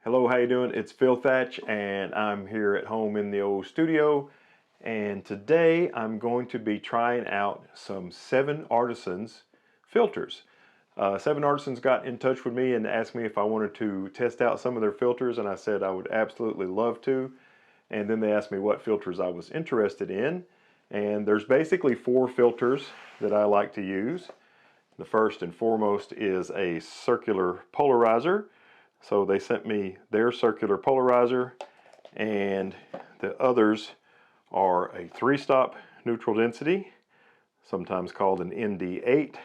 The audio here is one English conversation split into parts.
Hello, how you doing? It's Phil Thatch, and I'm here at home in the old studio. And today I'm going to be trying out some 7Artisans filters. 7Artisans got in touch with me and asked me if I wanted to test out some of their filters, and I said I would absolutely love to. And then they asked me what filters I was interested in. And there's basically 4 filters that I like to use. The first and foremost is a circular polarizer. So they sent me their circular polarizer, and the others are a 3-stop neutral density, sometimes called an ND8,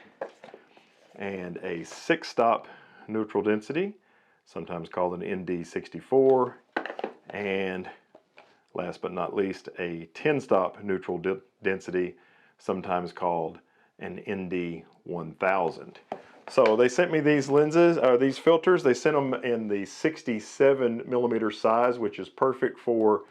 and a 6-stop neutral density, sometimes called an ND64, and last but not least, a 10-stop neutral density, sometimes called an ND1000. So they sent me these lenses, these filters. They sent them in the 67mm size, which is perfect for,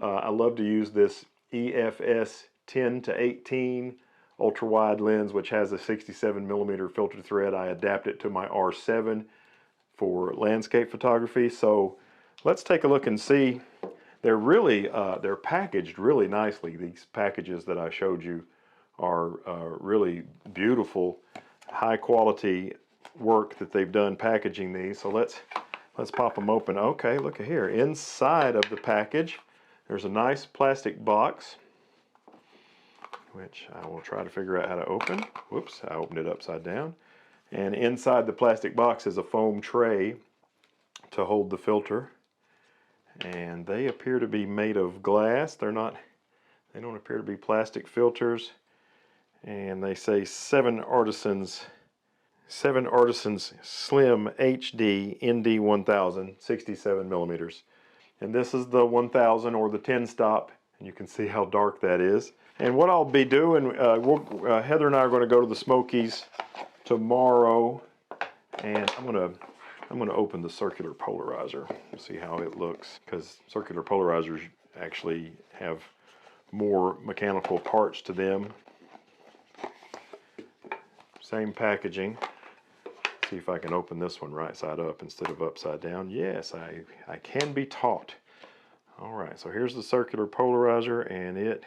I love to use this EFS 10 to 18 ultra wide lens, which has a 67mm filter thread. I adapt it to my R7 for landscape photography. So let's take a look and see. They're really, they're packaged really nicely. These packages that I showed you are really beautiful, high quality work that they've done packaging these. So let's pop them open. Okay, look at here. Inside of the package, there's a nice plastic box, which I will try to figure out how to open. Whoops, I opened it upside down. And inside the plastic box is a foam tray to hold the filter. And they appear to be made of glass. They don't appear to be plastic filters. And they say 7Artisans Slim HD ND1000 67mm. And this is the 1000 or the 10 stop, and you can see how dark that is. And what I'll be doing, Heather and I are going to go to the Smokies tomorrow, and I'm going to open the circular polarizer and see how it looks, because circular polarizers actually have more mechanical parts to them. Same packaging. See if I can open this one right side up instead of upside down. Yes, I can be taught. Alright, so here's the circular polarizer, and it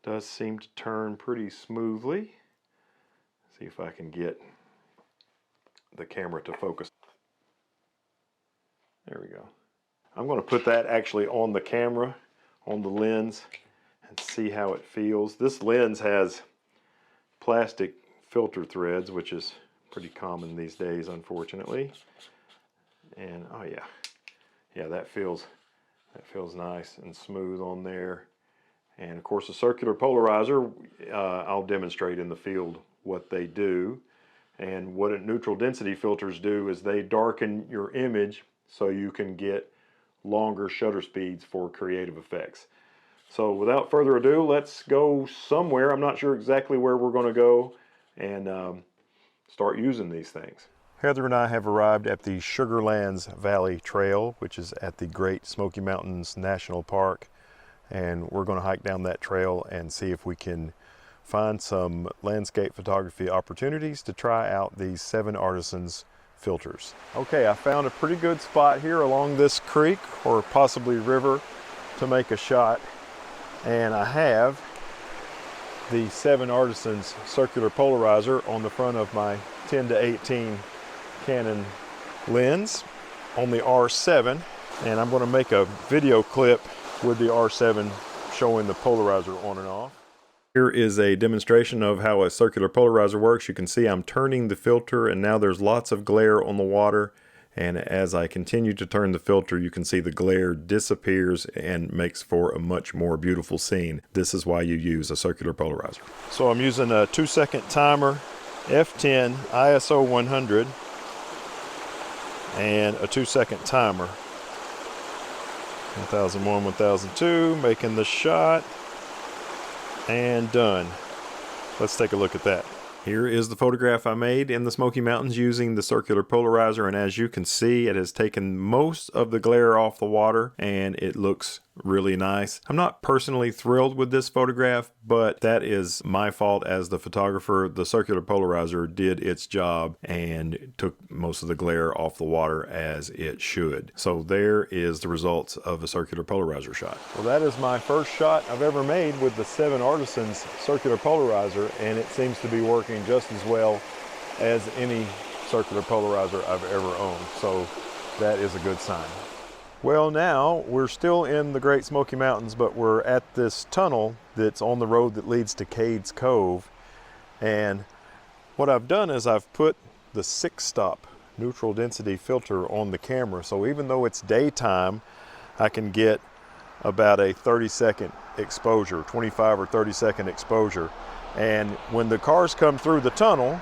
does seem to turn pretty smoothly. See if I can get the camera to focus. There we go. I'm going to put that actually on the camera, on the lens, and see how it feels. This lens has plastic filter threads, which is pretty common these days, unfortunately. And oh yeah, that feels nice and smooth on there. And of course, the circular polarizer, I'll demonstrate in the field what they do. And what neutral density filters do is they darken your image so you can get longer shutter speeds for creative effects. So without further ado, let's go somewhere. I'm not sure exactly where we're going to go, and start using these things. Heather and I have arrived at the Sugarlands Valley Trail, which is at the Great Smoky Mountains National Park, and we're going to hike down that trail and see if we can find some landscape photography opportunities to try out these 7Artisans filters. Okay, I found a pretty good spot here along this creek or possibly river to make a shot, and I have the 7Artisans circular polarizer on the front of my 10 to 18 Canon lens on the R7, and I'm going to make a video clip with the R7 showing the polarizer on and off. Here is a demonstration of how a circular polarizer works. You can see I'm turning the filter, and now there's lots of glare on the water. And as I continue to turn the filter, you can see the glare disappears and makes for a much more beautiful scene. This is why you use a circular polarizer. So I'm using a 2-second timer, f10, ISO 100, and a 2-second timer. 1001, 1002, making the shot, and done. Let's take a look at that. Here is the photograph I made in the Smoky Mountains using the circular polarizer, and as you can see, it has taken most of the glare off the water, and it looks really nice. I'm not personally thrilled with this photograph, but that is my fault as the photographer. The circular polarizer did its job and took most of the glare off the water as it should. So there is the results of a circular polarizer shot. Well, that is my first shot I've ever made with the 7Artisans circular polarizer, and it seems to be working just as well as any circular polarizer I've ever owned. So that is a good sign. Well, now we're still in the Great Smoky Mountains, but we're at this tunnel that's on the road that leads to Cades Cove. And what I've done is I've put the 6-stop neutral density filter on the camera. So even though it's daytime, I can get about a 30-second exposure, 25 or 30-second exposure. And when the cars come through the tunnel,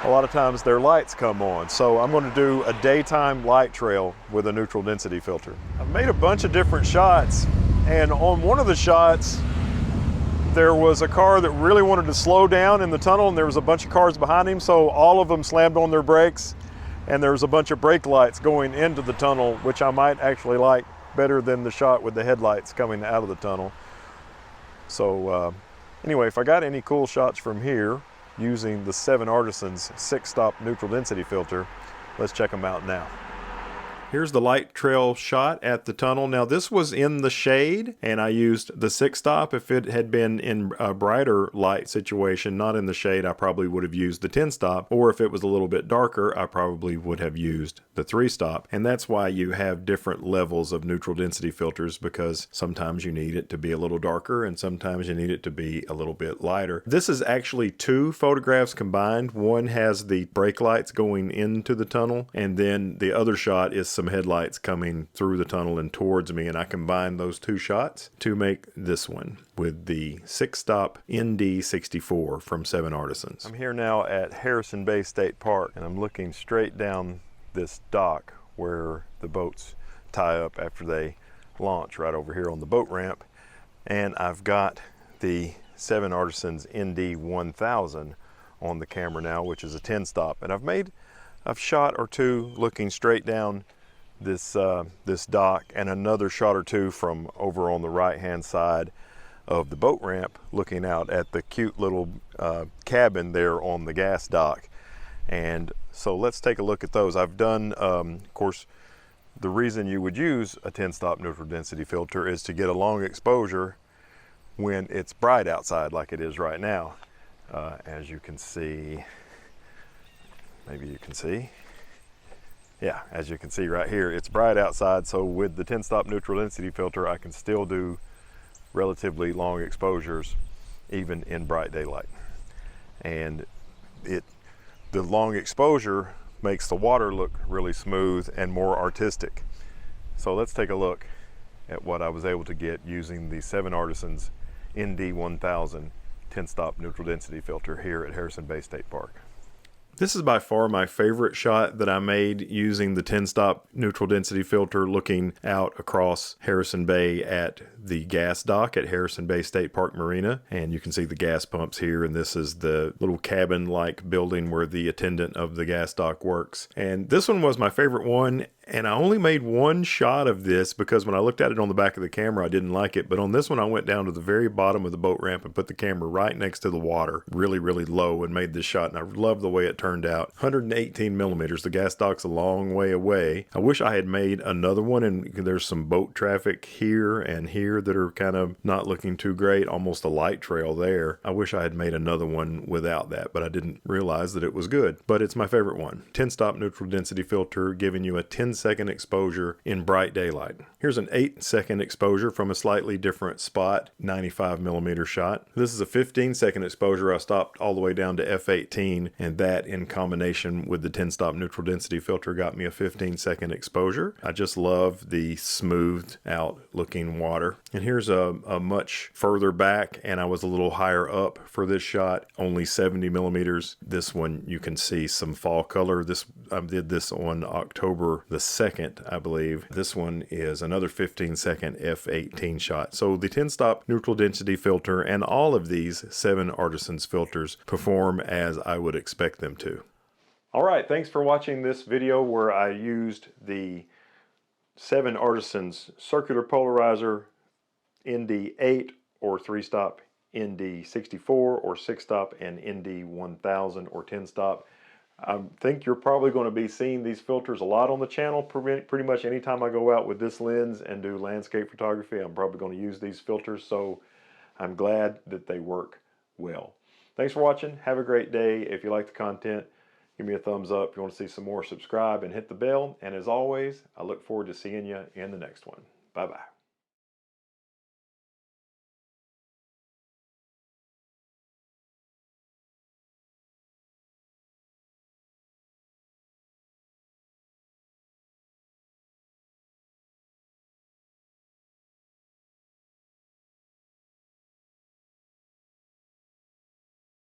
a lot of times their lights come on. So I'm going to do a daytime light trail with a neutral density filter. I've made a bunch of different shots, and on one of the shots there was a car that really wanted to slow down in the tunnel, and there was a bunch of cars behind him, so all of them slammed on their brakes, and there was a bunch of brake lights going into the tunnel, which I might actually like better than the shot with the headlights coming out of the tunnel. So anyway, if I got any cool shots from here using the 7Artisans 6-stop neutral density filter, let's check them out now. Here's the light trail shot at the tunnel. Now this was in the shade, and I used the 6-stop. If it had been in a brighter light situation, not in the shade, I probably would have used the 10-stop. Or if it was a little bit darker, I probably would have used the 3-stop. And that's why you have different levels of neutral density filters, because sometimes you need it to be a little darker and sometimes you need it to be a little bit lighter. This is actually 2 photographs combined. One has the brake lights going into the tunnel, and then the other shot is some headlights coming through the tunnel and towards me, and I combined those 2 shots to make this one with the 6-stop ND 64 from 7Artisans. I'm here now at Harrison Bay State Park, and I'm looking straight down this dock where the boats tie up after they launch, right over here on the boat ramp. And I've got the 7Artisans ND 1000 on the camera now, which is a 10-stop, and I've made a shot or 2 looking straight down this dock, and another shot or 2 from over on the right hand side of the boat ramp, looking out at the cute little cabin there on the gas dock. And so let's take a look at those. I've done, of course, the reason you would use a 10-stop neutral density filter is to get a long exposure when it's bright outside like it is right now. As you can see, maybe you can see. Yeah, as you can see right here, it's bright outside, so with the 10-stop neutral density filter, I can still do relatively long exposures even in bright daylight. And the long exposure makes the water look really smooth and more artistic. So let's take a look at what I was able to get using the 7Artisans ND 1000 10-stop neutral density filter here at Harrison Bay State Park. This is by far my favorite shot that I made using the 10-stop neutral density filter, looking out across Harrison Bay at the gas dock at Harrison Bay State Park Marina. And you can see the gas pumps here, and this is the little cabin-like building where the attendant of the gas dock works. And this one was my favorite one, and I only made 1 shot of this because when I looked at it on the back of the camera, I didn't like it. But on this one, I went down to the very bottom of the boat ramp and put the camera right next to the water, really, really low, and made this shot. And I love the way it turned out. 118 millimeters. The gas dock's a long way away. I wish I had made another one, and there's some boat traffic here and here that are kind of not looking too great, almost a light trail there. I wish I had made another one without that, but I didn't realize that it was good. But it's my favorite one. 10-stop neutral density filter, giving you a 10-second exposure in bright daylight. Here's an 8-second exposure from a slightly different spot, 95 millimeter shot. This is a 15-second exposure. I stopped all the way down to f/18, and that in combination with the 10-stop neutral density filter got me a 15-second exposure. I just love the smoothed out looking water. And here's a much further back, and I was a little higher up for this shot, only 70 millimeters. This one you can see some fall color. I did this on October the 2nd, I believe. This one is another 15-second f/18 shot. So the 10-stop neutral density filter and all of these 7Artisans filters perform as I would expect them to. All right, thanks for watching this video where I used the 7Artisans Circular Polarizer ND8 or 3-stop ND64 or 6-stop and ND1000 or 10-stop. I think you're probably going to be seeing these filters a lot on the channel. Pretty much anytime I go out with this lens and do landscape photography, I'm probably going to use these filters, so I'm glad that they work well. Thanks for watching. Have a great day. If you like the content, give me a thumbs up. If you want to see some more, subscribe and hit the bell. And as always, I look forward to seeing you in the next one. Bye-bye.